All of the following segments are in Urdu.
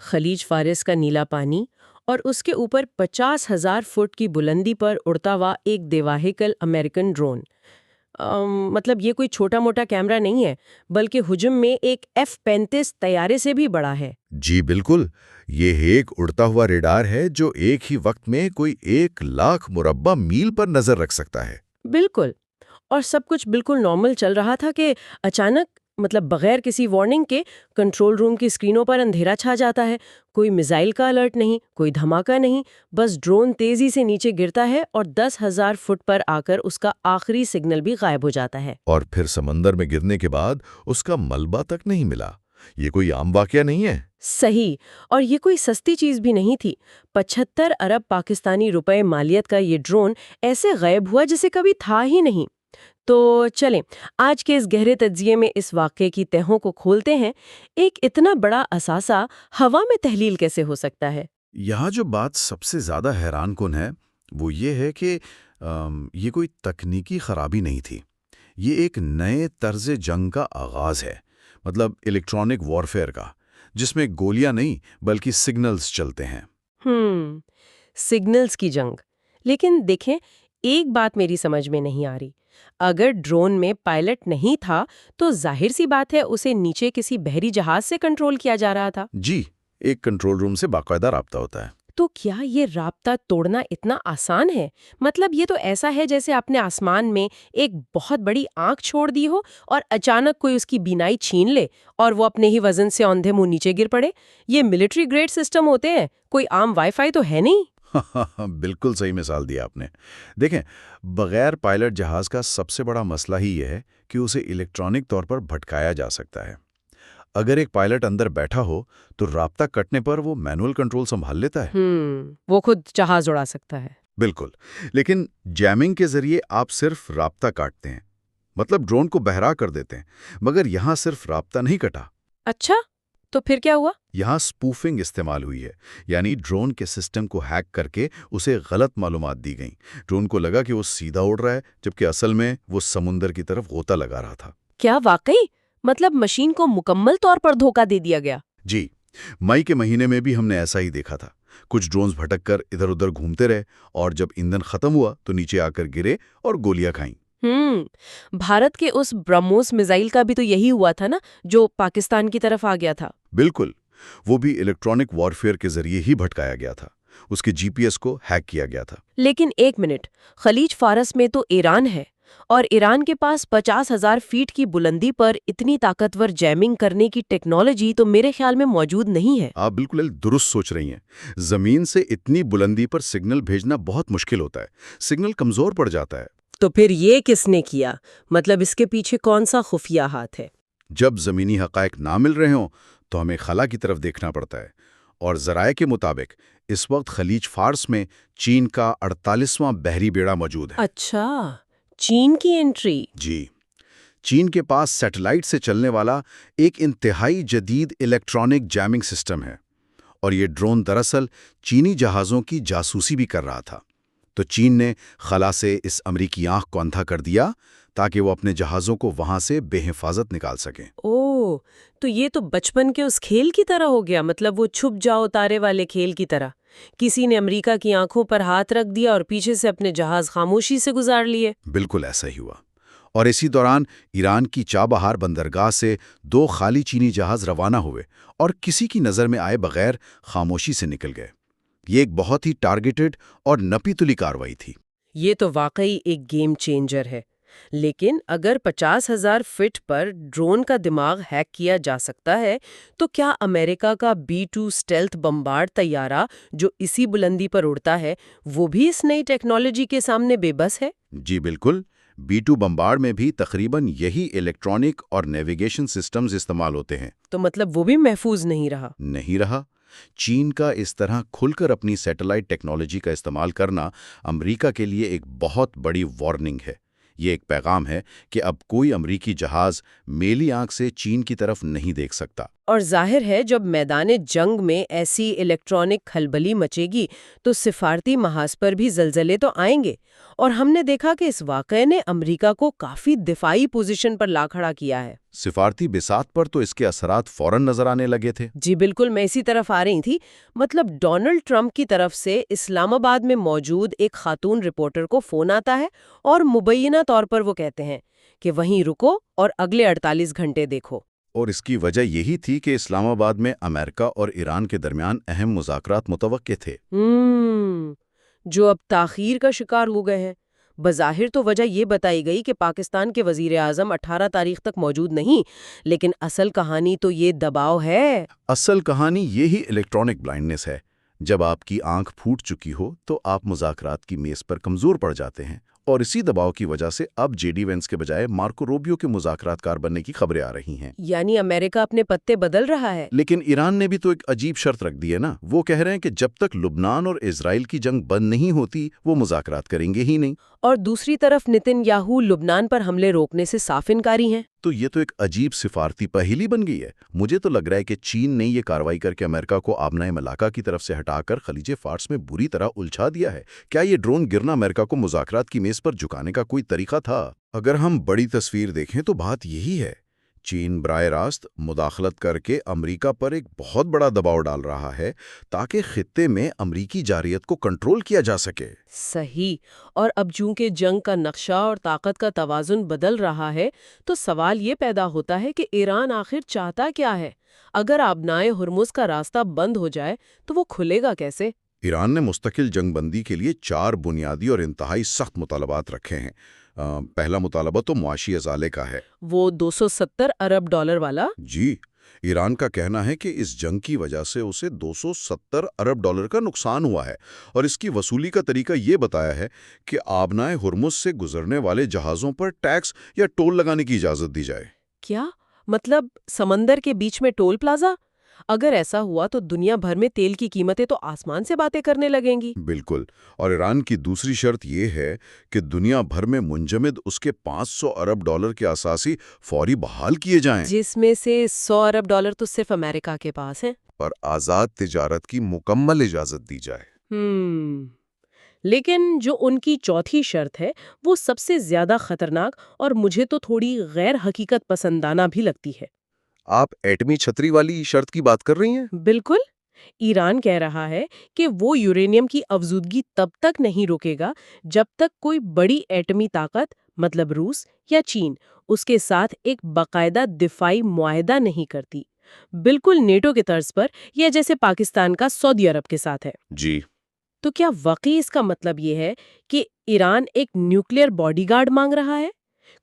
خلیج فارس کا نیلا پانی اور اس کے اوپر 50,000 فٹ کی بلندی پر اڑتا ہوا ایک دیواہیکل امریکن ڈرون۔ مطلب یہ کوئی چھوٹا موٹا کیمرہ نہیں ہے، بلکہ حجم میں ایک F-35 طیارے سے بھی بڑا ہے۔ جی بالکل، یہ ایک اڑتا ہوا ریڈار ہے جو ایک ہی وقت میں کوئی 1,00,000 مربع میل پر نظر رکھ سکتا ہے۔ بالکل، اور سب کچھ بالکل نارمل چل رہا تھا کہ اچانک بغیر کسی وارننگ کے کنٹرول روم کی اسکرینوں پر اندھیرا چھا جاتا ہے۔ کوئی میزائل کا الرٹ نہیں، کوئی دھماکہ نہیں، بس ڈرون تیزی سے نیچے گرتا ہے اور 10,000 فٹ پر آ کر اس کا آخری سگنل بھی غائب ہو جاتا ہے۔ اور پھر سمندر میں گرنے کے بعد اس کا ملبہ تک نہیں ملا۔ یہ کوئی عام واقعہ نہیں ہے۔ صحیح، اور یہ کوئی سستی چیز بھی نہیں تھی۔ 75 ارب پاکستانی روپے مالیت کا یہ ڈرون ایسے غائب ہوا جسے کبھی تھا ہی نہیں۔ تو چلیں آج کے اس گہرے تجزیے میں اس واقعے کی تہوں کو کھولتے ہیں۔ ایک اتنا بڑا اثاثہ ہوا میں تحلیل کیسے ہو سکتا ہے؟ یہاں جو بات سب سے زیادہ حیران کن ہے وہ یہ ہے کہ یہ کوئی تکنیکی خرابی نہیں تھی۔ یہ ایک نئے طرز جنگ کا آغاز ہے، مطلب الیکٹرانک وارفیئر کا، جس میں گولیاں نہیں بلکہ سگنلز چلتے ہیں۔ سگنلز کی جنگ۔ لیکن دیکھیں، ایک بات میری سمجھ میں نہیں آ رہی۔ اگر ڈرون میں پائلٹ نہیں تھا تو ظاہر سی بات ہے اسے نیچے کسی بحری جہاز سے کنٹرول کیا جا رہا تھا۔ جی، ایک کنٹرول روم سے باقاعدہ رابطہ ہوتا ہے۔ تو کیا یہ رابطہ توڑنا اتنا آسان ہے؟ مطلب یہ تو ایسا ہے جیسے آپ نے آسمان میں ایک بہت بڑی آنکھ چھوڑ دی ہو اور اچانک کوئی اس کی بینائی چھین لے اور وہ اپنے ہی وزن سے اوندھے منہ نیچے گر پڑے۔ یہ ملٹری گریڈ سسٹم ہوتے ہیں، کوئی عام وائی فائی تو ہے نہیں۔ بالکل صحیح مثال دی آپ نے۔ دیکھیں، بغیر پائلٹ جہاز کا سب سے بڑا مسئلہ ہی یہ ہے کہ اسے الیکٹرانک طور پر بھٹکایا جا سکتا ہے۔ اگر ایک پائلٹ اندر بیٹھا ہو تو رابطہ کٹنے پر وہ مینول کنٹرول سنبھال لیتا ہے۔ وہ خود جہاز اڑا سکتا ہے۔ بالکل، لیکن جیمنگ کے ذریعے آپ صرف رابطہ کاٹتے ہیں، مطلب ڈرون کو بہرا کر دیتے ہیں، مگر یہاں صرف رابطہ نہیں کٹا۔ اچھا، تو پھر کیا ہوا؟ یہاں سپوفنگ استعمال ہوئی ہے، یعنی ڈرون کے سسٹم کو ہیک کر کے اسے غلط معلومات دی گئیں۔ ڈرون کو لگا کہ وہ سیدھا اڑ رہا ہے، جبکہ اصل میں وہ سمندر کی طرف غوطہ لگا رہا تھا۔ کیا واقعی؟ مطلب مشین کو مکمل طور پر دھوکہ دے دیا گیا؟ جی، مئی کے مہینے میں بھی ہم نے ایسا ہی دیکھا تھا۔ کچھ ڈرونز بھٹک کر ادھر ادھر گھومتے رہے اور جب ایندھن ختم ہوا تو نیچے آ کر گرے اور گولیاں کھائیں۔ بھارت کے اس برہموس میزائل کا بھی تو یہی ہوا تھا نا، جو پاکستان کی طرف آ گیا تھا۔ بالکل، وہ بھی الیکٹرانک وارفیئر کے ذریعے ہی بھٹکایا گیا تھا۔ اس کے جی پی ایس کو ہیک کیا گیا تھا۔ لیکن ایک منٹ، خلیج فارس میں تو ایران ہے، اور ایران کے پاس 50,000 فیٹ کی بلندی پر اتنی طاقتور جیمنگ کرنے کی ٹیکنالوجی تو میرے خیال میں موجود نہیں ہے۔ آپ بالکل درست سوچ رہی ہیں۔ زمین سے اتنی بلندی پر سگنل بھیجنا بہت مشکل ہوتا ہے، سگنل کمزور پڑ جاتا ہے۔ تو پھر یہ کس نے کیا؟ مطلب اس کے پیچھے کون سا خفیہ ہاتھ ہے؟ جب زمینی حقائق نہ مل رہے ہوں تو ہمیں خلا کی طرف دیکھنا پڑتا ہے، اور ذرائع کے مطابق اس وقت خلیج فارس میں چین کا 48واں بحری بیڑا موجود ہے۔ اچھا، چین کی انٹری؟ جی، چین کے پاس سیٹلائٹ سے چلنے والا ایک انتہائی جدید الیکٹرانک جیمنگ سسٹم ہے، اور یہ ڈرون دراصل چینی جہازوں کی جاسوسی بھی کر رہا تھا۔ تو چین نے خلا سے اس امریکی آنکھ کو اندھا کر دیا تاکہ وہ اپنے جہازوں کو وہاں سے بے حفاظت نکال سکیں۔ تو یہ تو بچپن کے اس کھیل کی طرح ہو گیا، مطلب وہ چھپ جاؤ تارے والے کھیل کی طرح۔ کسی نے امریکہ کی آنکھوں پر ہاتھ رکھ دیا اور پیچھے سے اپنے جہاز خاموشی سے گزار لیے۔ بالکل ایسا ہی ہوا، اور اسی دوران ایران کی چابہار بندرگاہ سے 2 خالی چینی جہاز روانہ ہوئے اور کسی کی نظر میں آئے بغیر خاموشی سے نکل گئے۔ یہ ایک بہت ہی ٹارگیٹڈ اور نپی تلی کارروائی تھی۔ یہ تو واقعی ایک گیم چینجر ہے۔ لیکن اگر 50,000 فٹ پر ڈرون کا دماغ ہیک کیا جا سکتا ہے تو کیا امریکہ کا B-2 اسٹیلتھ بمبارڈ طیارہ جو اسی بلندی پر اڑتا ہے وہ بھی اس نئی ٹیکنالوجی کے سامنے بے بس ہے؟ جی بالکل، B-2 بمبارڈ میں بھی تقریباً یہی الیکٹرانک اور نیویگیشن سسٹمز استعمال ہوتے ہیں۔ تو مطلب وہ بھی محفوظ نہیں رہا؟ نہیں رہا۔ چین کا اس طرح کھل کر اپنی سیٹلائٹ ٹیکنالوجی کا استعمال کرنا امریکہ کے لیے ایک بہت بڑی وارننگ ہے۔ یہ ایک پیغام ہے کہ اب کوئی امریکی جہاز میلی آنکھ سے چین کی طرف نہیں دیکھ سکتا۔ اور ظاہر ہے جب میدان جنگ میں ایسی الیکٹرانک کھلبلی مچے گی تو سفارتی محاذ پر بھی زلزلے تو آئیں گے، اور ہم نے دیکھا کہ اس واقعے نے امریکہ کو کافی دفاعی پوزیشن پر لا کھڑا کیا ہے۔ سفارتی بساط پر تو اس کے اثرات فوراً نظر آنے لگے تھے۔ جی بالکل، میں اسی طرف آ رہی تھی۔ مطلب ڈونلڈ ٹرمپ کی طرف سے اسلام آباد میں موجود ایک خاتون رپورٹر کو فون آتا ہے اور مبینہ طور پر وہ کہتے ہیں کہ وہیں رکو اور اگلے 48 گھنٹے دیکھو۔ اور اس کی وجہ یہی تھی کہ اسلام آباد میں امریکہ اور ایران کے درمیان اہم مذاکرات متوقع تھے۔ جو اب تاخیر کا شکار ہو گئے ہیں۔ بظاہر تو وجہ یہ بتائی گئی کہ پاکستان کے وزیر اعظم 18 تاریخ تک موجود نہیں، لیکن اصل کہانی تو یہ دباؤ ہے۔ اصل کہانی یہی الیکٹرانک بلائنڈنس ہے۔ جب آپ کی آنکھ پھوٹ چکی ہو تو آپ مذاکرات کی میز پر کمزور پڑ جاتے ہیں، اور اسی دباؤ کی وجہ سے اب جے ڈی وینس کے بجائے مارکو روبیو کے مذاکرات کار بننے کی خبریں آ رہی ہیں۔ یعنی امریکہ اپنے پتے بدل رہا ہے۔ لیکن ایران نے بھی تو ایک عجیب شرط رکھ دی ہے نا، وہ کہہ رہے ہیں کہ جب تک لبنان اور اسرائیل کی جنگ بند نہیں ہوتی وہ مذاکرات کریں گے ہی نہیں۔ اور دوسری طرف نتن یاہو لبنان پر حملے روکنے سے صاف انکاری ہیں۔ تو یہ تو ایک عجیب سفارتی پہیلی بن گئی ہے۔ مجھے تو لگ رہا ہے کہ چین نے یہ کارروائی کر کے امریکہ کو آبنائے ملاقہ کی طرف سے ہٹا کر خلیج فارس میں بری طرح الجھا دیا ہے۔ کیا یہ ڈرون گرنا امریکہ کو مذاکرات کی میز پر جھکانے کا کوئی طریقہ تھا؟ اگر ہم بڑی تصویر دیکھیں تو بات یہی ہے۔ چین براہ راست مداخلت کر کے امریکہ پر ایک بہت بڑا دباؤ ڈال رہا ہے تاکہ خطے میں امریکی جارحیت کو کنٹرول کیا جا سکے۔ صحیح۔ اور اب چونکہ جنگ کا نقشہ اور طاقت کا توازن بدل رہا ہے تو سوال یہ پیدا ہوتا ہے کہ ایران آخر چاہتا کیا ہے؟ اگر آبنائے ہرمز کا راستہ بند ہو جائے تو وہ کھلے گا کیسے؟ ایران نے مستقل جنگ بندی کے لیے 4 بنیادی اور انتہائی سخت مطالبات رکھے ہیں۔ پہلا مطالبہ تو معاشی ازالے کا ہے۔ وہ $270 ارب والا؟ جی، ایران کا کہنا ہے کہ اس جنگ کی وجہ سے اسے $270 ارب کا نقصان ہوا ہے، اور اس کی وصولی کا طریقہ یہ بتایا ہے کہ آبنائے ہرمز سے گزرنے والے جہازوں پر ٹیکس یا ٹول لگانے کی اجازت دی جائے۔ کیا مطلب سمندر کے بیچ میں ٹول پلازا؟ اگر ایسا ہوا تو دنیا بھر میں تیل کی قیمتیں تو آسمان سے باتیں کرنے لگیں گی۔ بالکل، اور ایران کی دوسری شرط یہ ہے کہ دنیا بھر میں منجمد اس کے $500 ارب کے اساسی فوری بحال کیے جائیں، جس میں سے $100 ارب تو صرف امریکہ کے پاس ہیں۔ پر آزاد تجارت کی مکمل اجازت دی جائے۔ لیکن جو ان کی چوتھی شرط ہے وہ سب سے زیادہ خطرناک اور مجھے تو تھوڑی غیر حقیقت پسندانہ بھی لگتی ہے۔ آپ ایٹمی چھتری والی شرط کی بات کر رہی ہیں؟ بالکل۔ ایران کہہ رہا ہے کہ وہ یورینیم کی افزودگی تب تک نہیں روکے گا جب تک کوئی بڑی ایٹمی طاقت مطلب روس یا چین اس کے ساتھ ایک باقاعدہ دفاعی معاہدہ نہیں کرتی، بالکل نیٹو کے طرز پر، یا جیسے پاکستان کا سعودی عرب کے ساتھ ہے۔ جی۔ تو کیا واقعی اس کا مطلب یہ ہے کہ ایران ایک نیوکلیئر باڈی گارڈ مانگ رہا ہے؟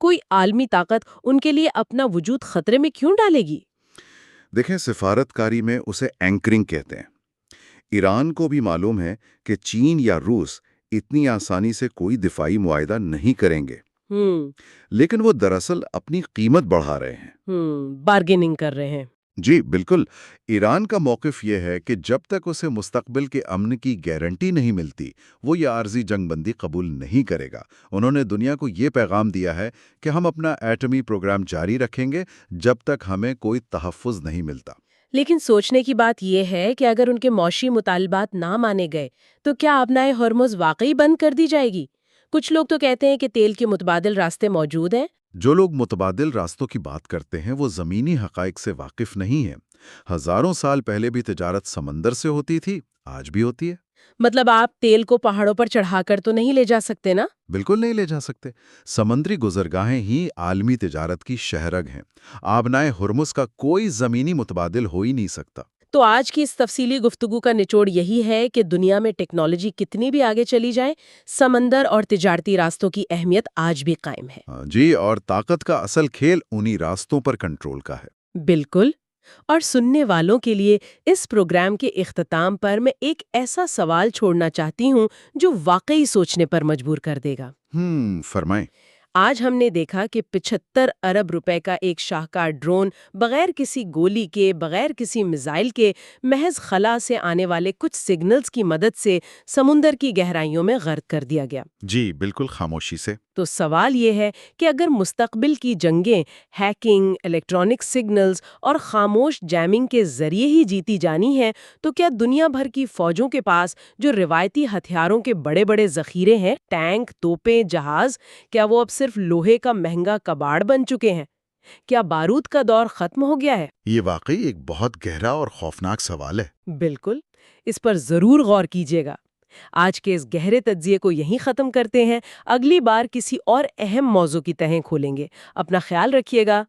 کوئی عالمی طاقت ان کے لیے اپنا وجود خطرے میں کیوں ڈالے گی؟ دیکھیں، سفارتکاری میں اسے اینکرنگ کہتے ہیں۔ ایران کو بھی معلوم ہے کہ چین یا روس اتنی آسانی سے کوئی دفاعی معاہدہ نہیں کریں گے، لیکن وہ دراصل اپنی قیمت بڑھا رہے ہیں، بارگیننگ کر رہے ہیں۔ جی بالکل۔ ایران کا موقف یہ ہے کہ جب تک اسے مستقبل کے امن کی گارنٹی نہیں ملتی وہ یہ عارضی جنگ بندی قبول نہیں کرے گا۔ انہوں نے دنیا کو یہ پیغام دیا ہے کہ ہم اپنا ایٹمی پروگرام جاری رکھیں گے جب تک ہمیں کوئی تحفظ نہیں ملتا۔ لیکن سوچنے کی بات یہ ہے کہ اگر ان کے معاشی مطالبات نہ مانے گئے تو کیا آبنائے ہرمز واقعی بند کر دی جائے گی؟ کچھ لوگ تو کہتے ہیں کہ تیل کے متبادل راستے موجود ہیں۔ جو لوگ متبادل راستوں کی بات کرتے ہیں وہ زمینی حقائق سے واقف نہیں ہیں۔ ہزاروں سال پہلے بھی تجارت سمندر سے ہوتی تھی، آج بھی ہوتی ہے۔ مطلب آپ تیل کو پہاڑوں پر چڑھا کر تو نہیں لے جا سکتے نا؟ بالکل نہیں لے جا سکتے۔ سمندری گزرگاہیں ہی عالمی تجارت کی شہرگ ہیں۔ آبنائے ہرمز کا کوئی زمینی متبادل ہو ہی نہیں سکتا۔ تو آج کی اس تفصیلی گفتگو کا نچوڑ یہی ہے کہ دنیا میں ٹیکنالوجی کتنی بھی آگے چلی جائے، سمندر اور تجارتی راستوں کی اہمیت آج بھی قائم ہے۔ جی، اور طاقت کا اصل کھیل انہی راستوں پر کنٹرول کا ہے۔ بالکل۔ اور سننے والوں کے لیے اس پروگرام کے اختتام پر میں ایک ایسا سوال چھوڑنا چاہتی ہوں جو واقعی سوچنے پر مجبور کر دے گا۔ فرمائیں۔ آج ہم نے دیکھا کہ 75 ارب روپے کا ایک شاہکار ڈرون بغیر کسی گولی کے، بغیر کسی میزائل کے، محض خلا سے آنے والے کچھ سگنلز کی مدد سے سمندر کی گہرائیوں میں غرق کر دیا گیا۔ جی بالکل، خاموشی سے۔ تو سوال یہ ہے کہ اگر مستقبل کی جنگیں ہیکنگ، الیکٹرانک سگنلز اور خاموش جیمنگ کے ذریعے ہی جیتی جانی ہیں، تو کیا دنیا بھر کی فوجوں کے پاس جو روایتی ہتھیاروں کے بڑے بڑے ذخیرے ہیں، ٹینک، توپیں، جہاز، کیا وہ اب صرف لوہے کا مہنگا کباڑ بن چکے ہیں؟ کیا بارود کا دور ختم ہو گیا ہے؟ یہ واقعی ایک بہت گہرا اور خوفناک سوال ہے۔ بالکل، اس پر ضرور غور کیجیے گا۔ آج کے اس گہرے تجزیے کو یہیں ختم کرتے ہیں، اگلی بار کسی اور اہم موضوع کی تہیں کھولیں گے۔ اپنا خیال رکھیے گا۔